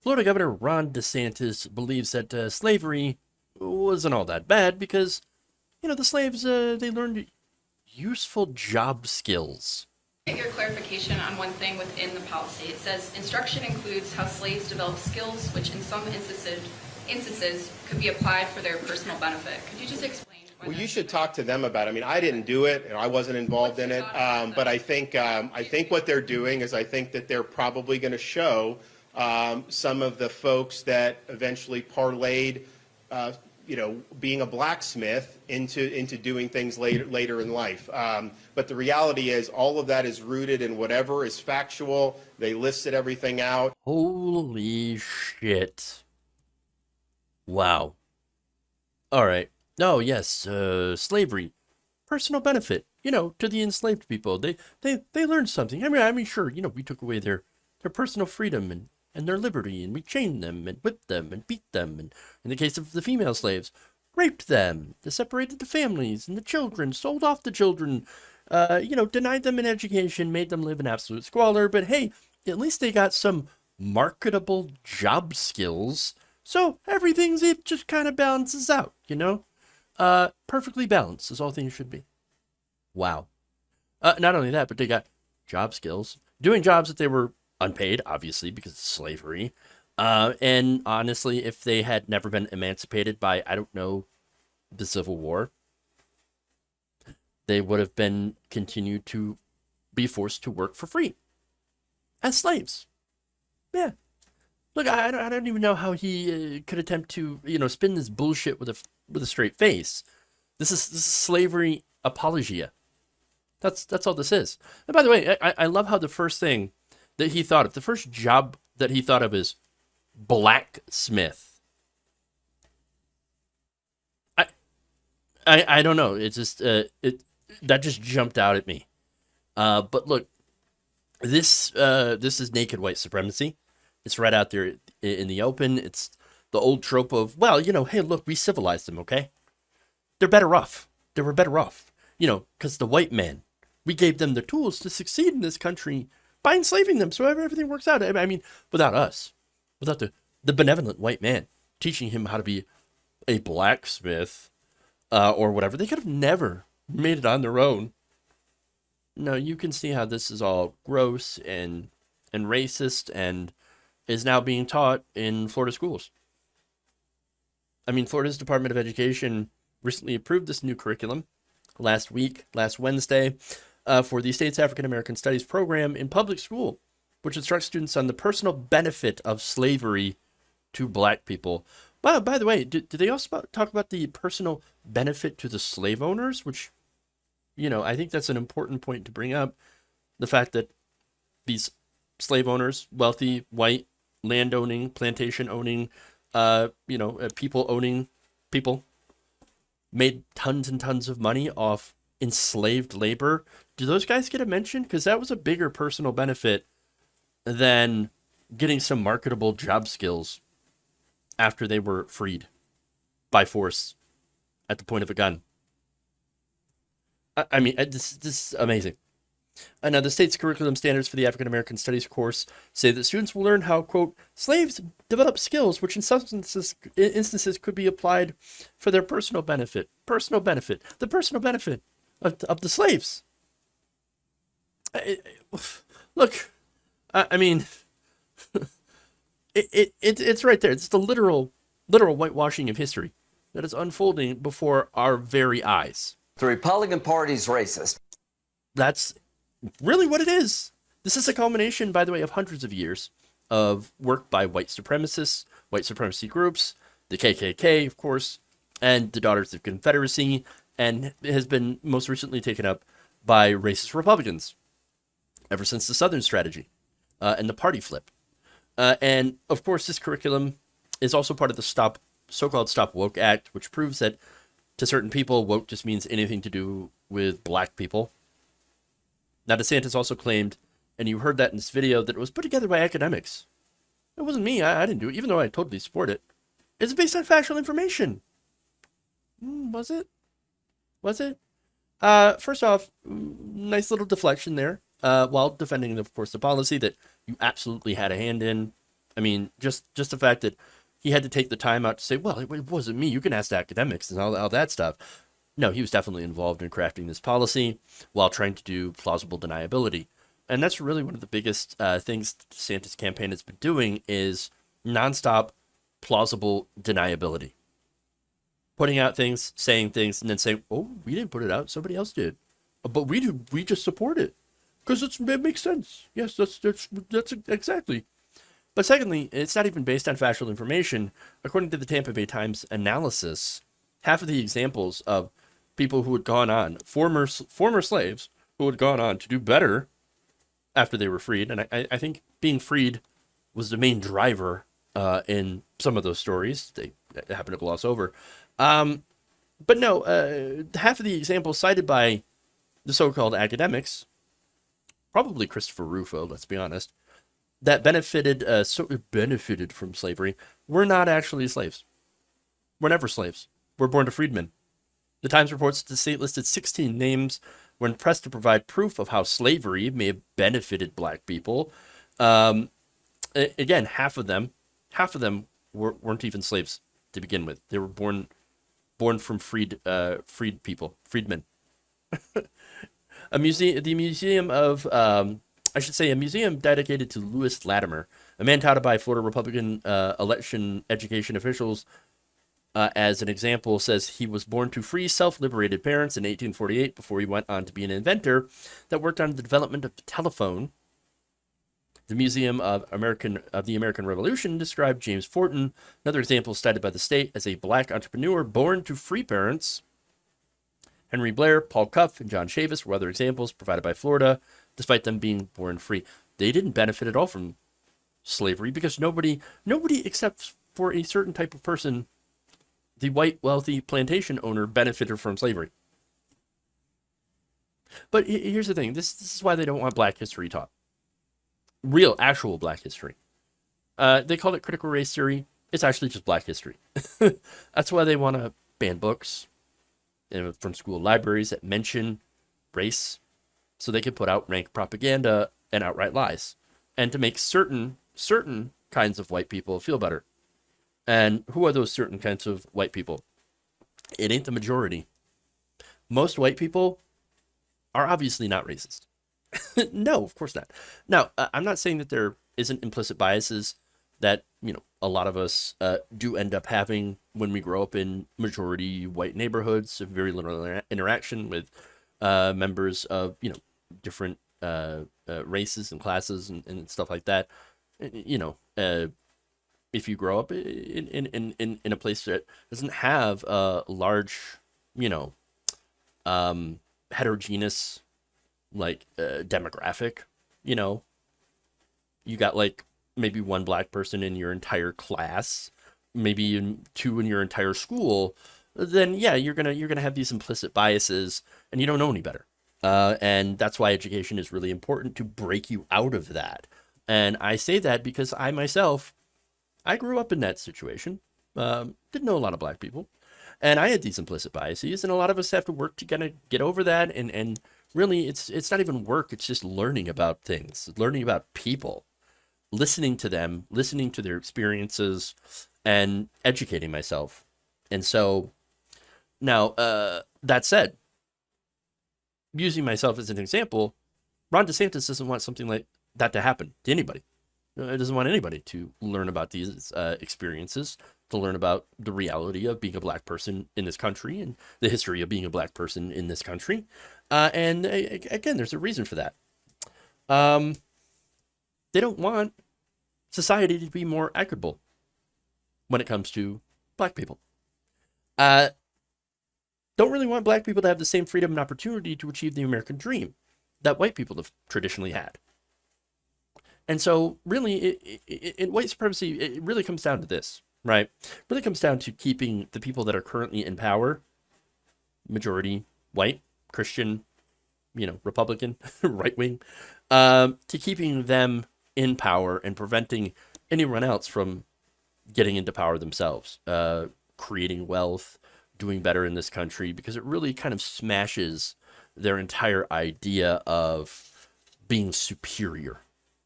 Florida Governor Ron DeSantis believes that slavery wasn't all that bad because, the slaves, they learned useful job skills. Get your clarification on one thing within the policy. It says instruction includes how slaves develop skills, which in some instances could be applied for their personal benefit. Could you just explain? Well, you should talk to them about it. I mean, I didn't do it, and I wasn't involved in it. But I think what they're doing is I think that they're probably going to show some of the folks that eventually parlayed, being a blacksmith into doing things later in life. But the reality is, all of that is rooted in whatever is factual. They listed everything out. Holy shit. Wow. All right. Oh, yes, slavery. Personal benefit, to the enslaved people. They learned something. I mean, sure, we took away their personal freedom and their liberty, and we chained them and whipped them and beat them, and in the case of the female slaves, raped them, separated the families and the children, sold off the children, denied them an education, made them live in absolute squalor. But hey, at least they got some marketable job skills, so it just kind of balances out, perfectly balanced, as all things should be. Wow. Not only that, but they got job skills, doing jobs that they were unpaid, obviously, because of slavery. And honestly, if they had never been emancipated by, I don't know, the Civil War, they would have been continued to be forced to work for free as slaves. Yeah. Look, I don't even know how he could attempt to, spin this bullshit with a straight face. This is slavery apologia. That's all this is. And by the way, I love how the first thing that he thought of, the first job that he thought of is blacksmith. I don't know. It's just that just jumped out at me. But look, this is naked white supremacy. It's right out there in the open. It's the old trope of, well, hey, look, we civilized them, okay? They're better off. They were better off, because the white man, we gave them the tools to succeed in this country by enslaving them, so everything works out. I mean, without us, without the benevolent white man teaching him how to be a blacksmith or whatever, they could have never made it on their own. No, you can see how this is all gross and racist and is now being taught in Florida schools. I mean, Florida's Department of Education recently approved this new curriculum last Wednesday, for the state's African American Studies program in public school, which instructs students on the personal benefit of slavery to black people. By the way, did they also talk about the personal benefit to the slave owners, which, I think that's an important point to bring up. The fact that these slave owners, wealthy, white, land owning, plantation owning, people owning people, made tons and tons of money off enslaved labor. Do those guys get a mention? Because that was a bigger personal benefit than getting some marketable job skills after they were freed by force at the point of a gun. I mean, this is amazing. Now, the state's curriculum standards for the African American Studies course say that students will learn how, quote, slaves develop skills which in some instances could be applied for their personal benefit. Personal benefit. The personal benefit of the slaves. Look, I mean, it's right there. It's the literal whitewashing of history that is unfolding before our very eyes. The Republican Party's racist. That's really what it is. This is a culmination, by the way, of hundreds of years of work by white supremacists, white supremacy groups, the KKK, of course, and the Daughters of Confederacy, and has been most recently taken up by racist Republicans ever since the Southern Strategy and the party flip. And, of course, this curriculum is also part of the so-called Stop Woke Act, which proves that to certain people, woke just means anything to do with black people. Now, DeSantis also claimed, and you heard that in this video, that it was put together by academics. It wasn't me. I didn't do it, even though I totally support it. It's based on factual information. Was it? Was it? First off, nice little deflection there, while defending, of course, the policy that you absolutely had a hand in. I mean, just the fact that he had to take the time out to say, well, it wasn't me. You can ask the academics and all that stuff. No, he was definitely involved in crafting this policy while trying to do plausible deniability. And that's really one of the biggest things DeSantis' campaign has been doing is nonstop plausible deniability. Putting out things, saying things, and then saying, oh, we didn't put it out. Somebody else did. But we do. We just support it because it makes sense. Yes, that's exactly. But secondly, it's not even based on factual information. According to the Tampa Bay Times analysis, half of the examples of people who had gone on, former slaves who had gone on to do better after they were freed, and I think being freed was the main driver in some of those stories. They happen to gloss over. But no, half of the examples cited by the so-called academics, probably Christopher Rufo, let's be honest, that benefited from slavery, were not actually slaves. We're never slaves. We're born to freedmen. The Times reports that the state listed 16 names when pressed to provide proof of how slavery may have benefited black people. Again, half of them weren't even slaves to begin with. They were born from freed people, freedmen. A museum dedicated to Lewis Latimer, a man touted by Florida Republican election education officials as an example, says he was born to free, self-liberated parents in 1848 before he went on to be an inventor that worked on the development of the telephone. The Museum of the American Revolution described James Fortin, another example cited by the state, as a black entrepreneur born to free parents. Henry Blair, Paul Cuff, and John Chavis were other examples provided by Florida, despite them being born free. They didn't benefit at all from slavery because nobody except for a certain type of person, the white wealthy plantation owner, benefited from slavery. But here's the thing. This is why they don't want black history taught. Real, actual black history. They call it critical race theory. It's actually just black history. That's why they want to ban books from school libraries that mention race so they can put out rank propaganda and outright lies and to make certain kinds of white people feel better. And who are those certain kinds of white people? It ain't the majority. Most white people are obviously not racist. No, of course not. Now, I'm not saying that there isn't implicit biases that, a lot of us do end up having when we grow up in majority white neighborhoods, very little interaction with members of, different races and classes and stuff like that. If you grow up in a place that doesn't have a large, heterogeneous, demographic, you got maybe one black person in your entire class, maybe two in your entire school, then yeah, you're gonna have these implicit biases, and you don't know any better. And that's why education is really important to break you out of that. And I say that because I myself, I grew up in that situation. Didn't know a lot of black people, and I had these implicit biases, and a lot of us have to work to kind of get over that. And really, it's not even work; it's just learning about things, learning about people, listening to them, listening to their experiences, and educating myself. And so, now that said, using myself as an example, Ron DeSantis doesn't want something like that to happen to anybody. It doesn't want anybody to learn about these experiences, to learn about the reality of being a black person in this country and the history of being a black person in this country. And again, there's a reason for that. They don't want society to be more equitable when it comes to black people. Don't really want black people to have the same freedom and opportunity to achieve the American dream that white people have traditionally had. And so really, in white supremacy, it really comes down to this, right? It really comes down to keeping the people that are currently in power, majority white, Christian, Republican, right wing, to keeping them in power and preventing anyone else from getting into power themselves, creating wealth, doing better in this country, because it really kind of smashes their entire idea of being superior